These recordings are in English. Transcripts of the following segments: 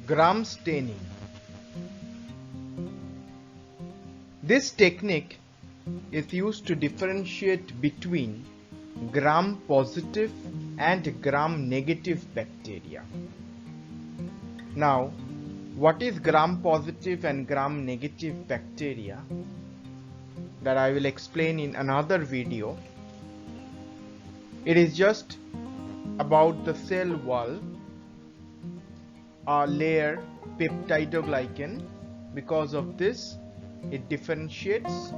Gram staining. This technique is used to differentiate between gram-positive and gram-negative bacteria. Now, what is gram-positive and gram-negative bacteria? That I will explain in another video. It is just about the cell wall, a layer peptidoglycan. Because of this, it differentiates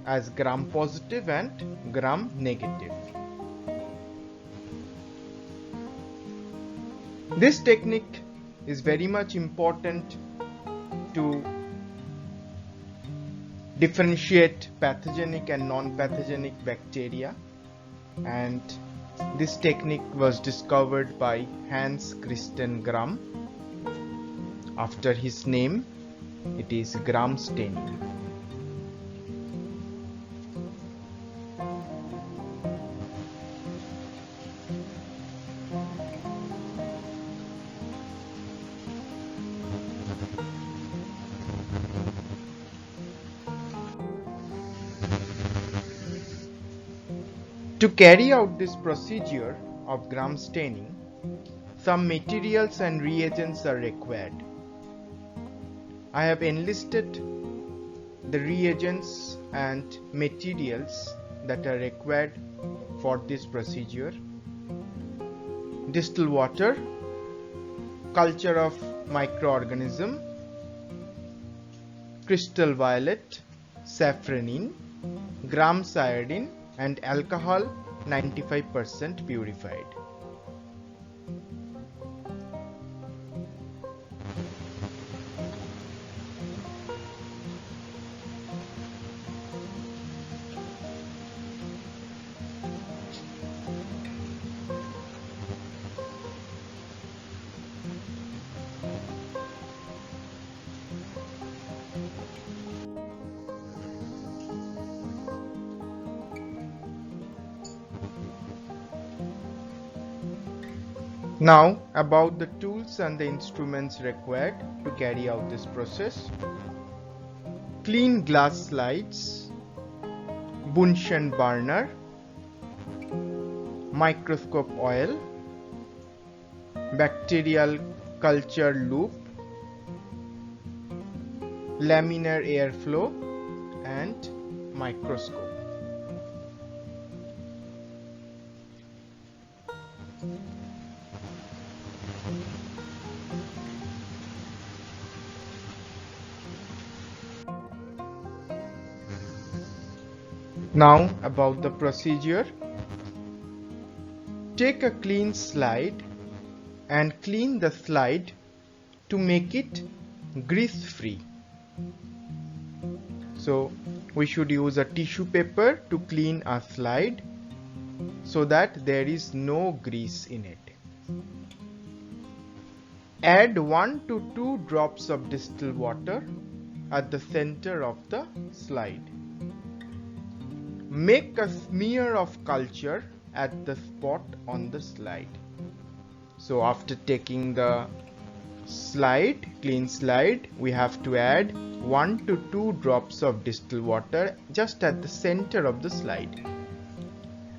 as gram-positive and gram-negative. This technique is very much important to differentiate pathogenic and non-pathogenic bacteria, and this technique was discovered by Hans Christian Gram. After his name, it is gram staining. To carry out this procedure of gram staining, some materials and reagents are required. I have enlisted the reagents and materials that are required for this procedure. Distilled water, culture of microorganism, crystal violet, safranin, gram iodine, and alcohol 95% purified. Now about the tools and the instruments required to carry out this process. Clean glass slides, Bunsen burner, microscope oil, bacterial culture loop, laminar airflow, and microscope. Now about the procedure. Take a clean slide and clean the slide to make it grease free. So we should use a tissue paper to clean a slide so that there is no grease in it. Add 1 to 2 drops of distilled water at the center of the slide. Make a smear of culture at the spot on the slide. So after taking the clean slide, we have to add 1 to 2 drops of distilled water just at the center of the slide.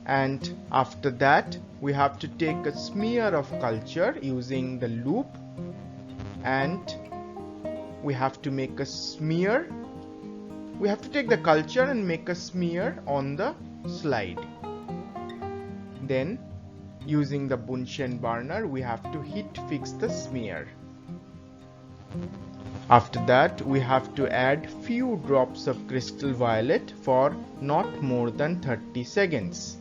And after that, we have to take a smear of culture using the loop, and we have to make a smear. We have to take the culture and make a smear on the slide. Then, using the Bunsen burner, we have to heat fix the smear. After that, we have to add few drops of crystal violet for not more than 30 seconds.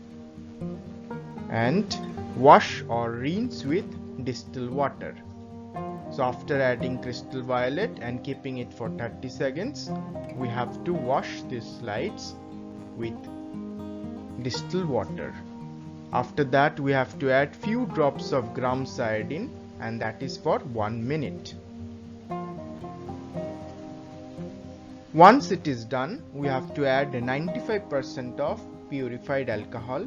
And wash or rinse with distilled water. So after adding crystal violet and keeping it for 30 seconds, we have to wash these slides with distilled water. After that, we have to add few drops of gram iodine, and that is for 1 minute. Once it is done, we have to add 95% of purified alcohol.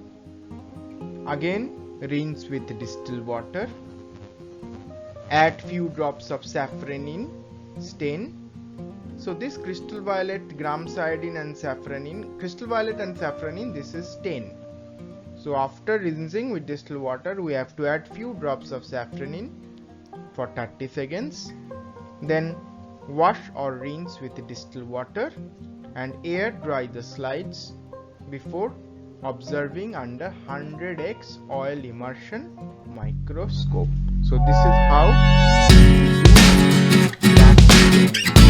Again, rinse with distilled water add few drops of safranin stain. So this crystal violet, gram iodine and safranin, crystal violet and safranin, this is stain. So after rinsing with distilled water, we have to add few drops of safranin for 30 seconds. Then wash or rinse with distilled water and air dry the slides before observing under 100x oil immersion microscope. So this is how we do wax staining.